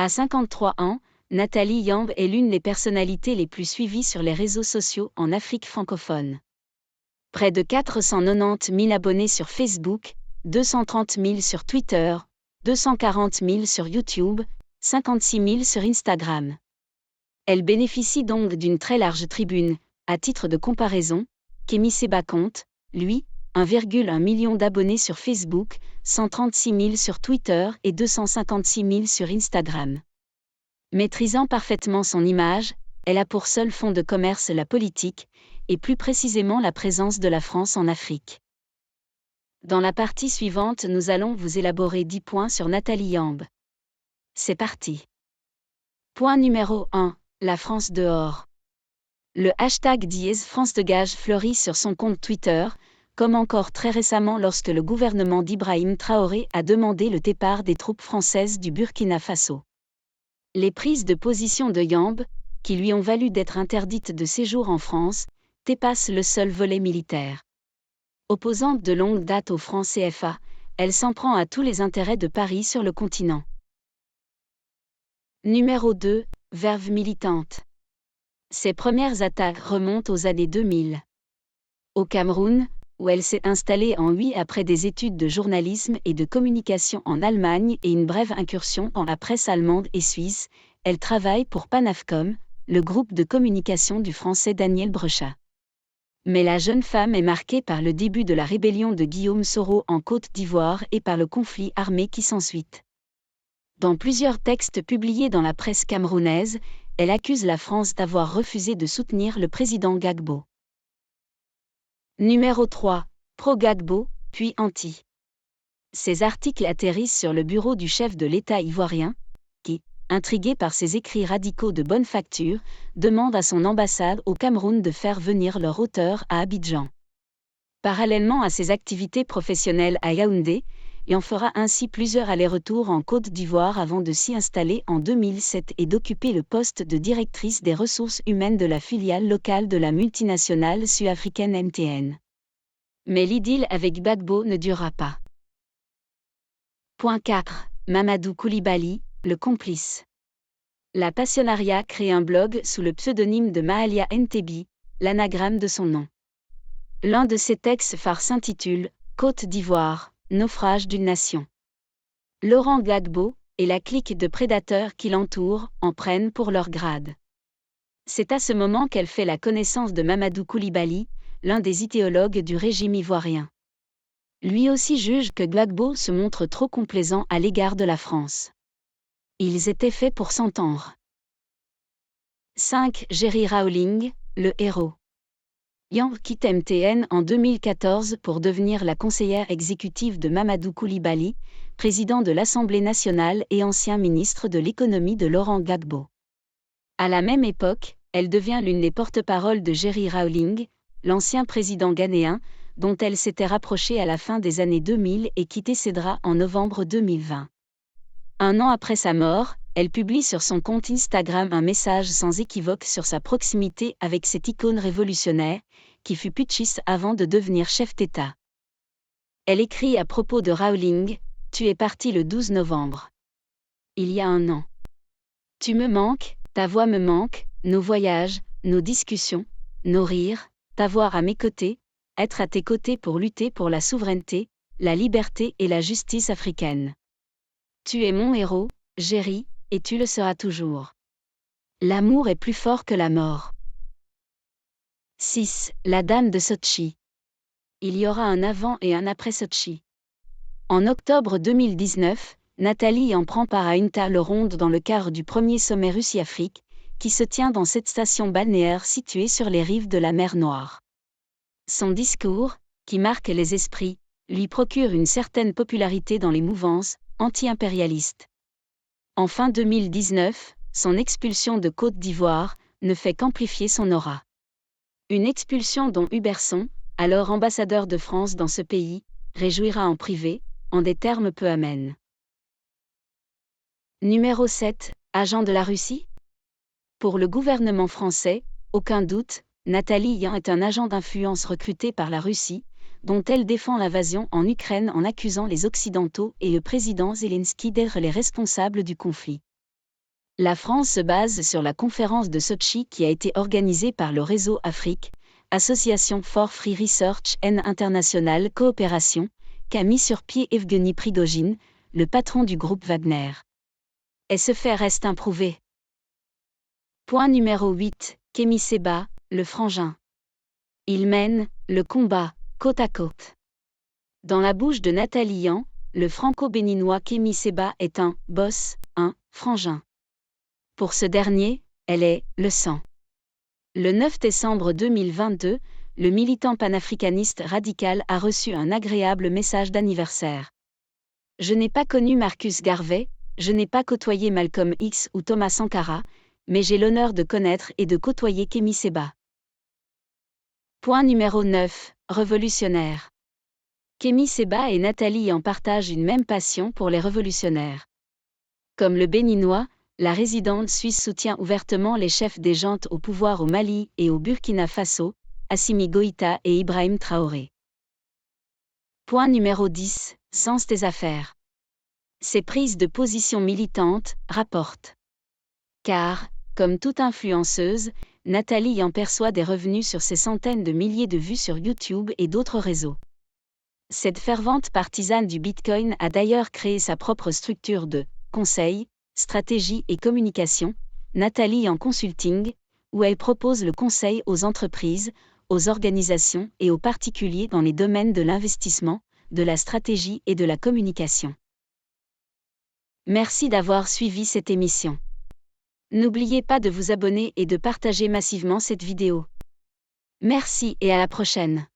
À 53 ans, Nathalie Yamb est l'une des personnalités les plus suivies sur les réseaux sociaux en Afrique francophone. Près de 490 000 abonnés sur Facebook, 230 000 sur Twitter, 240 000 sur YouTube, 56 000 sur Instagram. Elle bénéficie donc d'une très large tribune. À titre de comparaison, Kémy Séba compte, lui, 1,1 million d'abonnés sur Facebook, 136 000 sur Twitter et 256 000 sur Instagram. Maîtrisant parfaitement son image, elle a pour seul fond de commerce la politique, et plus précisément la présence de la France en Afrique. Dans la partie suivante, nous allons vous élaborer 10 points sur Nathalie Yamb. C'est parti. Point numéro 1, la France dehors. Le hashtag #FranceDégage fleurit sur son compte Twitter, comme encore très récemment lorsque le gouvernement d'Ibrahim Traoré a demandé le départ des troupes françaises du Burkina Faso. Les prises de position de Yamb, qui lui ont valu d'être interdite de séjour en France, dépassent le seul volet militaire. Opposante de longue date au franc CFA, elle s'en prend à tous les intérêts de Paris sur le continent. Numéro 2, verve militante. Ses premières attaques remontent aux années 2000. Au Cameroun, où elle s'est installée en 2008 après des études de journalisme et de communication en Allemagne et une brève incursion dans la presse allemande et suisse, elle travaille pour Panafcom, le groupe de communication du français Daniel Brechat. Mais la jeune femme est marquée par le début de la rébellion de Guillaume Soro en Côte d'Ivoire et par le conflit armé qui s'ensuit. Dans plusieurs textes publiés dans la presse camerounaise, elle accuse la France d'avoir refusé de soutenir le président Gbagbo. Numéro 3, pro-Gbagbo, puis anti. Ces articles atterrissent sur le bureau du chef de l'État ivoirien, qui, intrigué par ses écrits radicaux de bonne facture, demande à son ambassade au Cameroun de faire venir leur auteur à Abidjan. Parallèlement à ses activités professionnelles à Yaoundé, il en fera ainsi plusieurs allers-retours en Côte d'Ivoire avant de s'y installer en 2007 et d'occuper le poste de directrice des ressources humaines de la filiale locale de la multinationale sud-africaine MTN. Mais l'idylle avec Gbagbo ne durera pas. Point 4. Mamadou Koulibaly, le complice. La Passionnariat crée un blog sous le pseudonyme de Mahalia Ntebi, l'anagramme de son nom. L'un de ses textes phares s'intitule « Côte d'Ivoire, naufrage d'une nation ». Laurent Gbagbo et la clique de prédateurs qui l'entourent en prennent pour leur grade. C'est à ce moment qu'elle fait la connaissance de Mamadou Koulibaly, l'un des idéologues du régime ivoirien. Lui aussi juge que Gbagbo se montre trop complaisant à l'égard de la France. Ils étaient faits pour s'entendre. 5. Jerry Rawling, le héros. Yamb quitte MTN en 2014 pour devenir la conseillère exécutive de Mamadou Koulibaly, président de l'Assemblée nationale et ancien ministre de l'économie de Laurent Gbagbo. À la même époque, elle devient l'une des porte-paroles de Jerry Rawling, l'ancien président ghanéen, dont elle s'était rapprochée à la fin des années 2000 et quitté ses draps en novembre 2020. Un an après sa mort, elle publie sur son compte Instagram un message sans équivoque sur sa proximité avec cette icône révolutionnaire, qui fut putschiste avant de devenir chef d'État. Elle écrit à propos de Rawling, « Tu es parti le 12 novembre. Il y a un an. Tu me manques, ta voix me manque, nos voyages, nos discussions, nos rires, t'avoir à mes côtés, être à tes côtés pour lutter pour la souveraineté, la liberté et la justice africaine. Tu es mon héros, Jerry, et tu le seras toujours. L'amour est plus fort que la mort. » 6. La dame de Sotchi. Il y aura un avant et un après Sotchi. En octobre 2019, Nathalie en prend part à une table ronde dans le cadre du premier sommet Russie-Afrique, qui se tient dans cette station balnéaire située sur les rives de la mer Noire. Son discours, qui marque les esprits, lui procure une certaine popularité dans les mouvances anti-impérialistes. En fin 2019, son expulsion de Côte d'Ivoire ne fait qu'amplifier son aura. Une expulsion dont Huberson, alors ambassadeur de France dans ce pays, réjouira en privé, en des termes peu amènes. Numéro 7. Agent de la Russie. Pour le gouvernement français, aucun doute, Nathalie Yamb est un agent d'influence recruté par la Russie, dont elle défend l'invasion en Ukraine en accusant les Occidentaux et le président Zelensky d'être les responsables du conflit. La France se base sur la conférence de Sotchi qui a été organisée par le Réseau Afrique, Association for Free Research and International Coopération, qu'a mis sur pied Evgeny Prigojine, le patron du groupe Wagner. Et ce fait reste improuvé. Point numéro 8, Kémy Séba, le frangin. Il mène le combat, côte à côte. Dans la bouche de Nathalie Yan, le franco-béninois Kémy Séba est un « boss », un « frangin ». Pour ce dernier, elle est « le sang ». Le 9 décembre 2022, le militant panafricaniste radical a reçu un agréable message d'anniversaire. Je n'ai pas connu Marcus Garvey, je n'ai pas côtoyé Malcolm X ou Thomas Sankara, mais j'ai l'honneur de connaître et de côtoyer Kémy Séba. Point numéro 9, révolutionnaire. Kémy Séba et Nathalie Yan partagent une même passion pour les révolutionnaires. Comme le Béninois, la résidente suisse soutient ouvertement les chefs des juntes au pouvoir au Mali et au Burkina Faso, Assimi Goïta et Ibrahim Traoré. Point numéro 10, sens des affaires. Ses prises de position militantes rapportent. Car, comme toute influenceuse, Nathalie Yan perçoit des revenus sur ses centaines de milliers de vues sur YouTube et d'autres réseaux. Cette fervente partisane du Bitcoin a d'ailleurs créé sa propre structure de conseil, stratégie et communication, Nathalie Yan Consulting, où elle propose le conseil aux entreprises, aux organisations et aux particuliers dans les domaines de l'investissement, de la stratégie et de la communication. Merci d'avoir suivi cette émission. N'oubliez pas de vous abonner et de partager massivement cette vidéo. Merci et à la prochaine.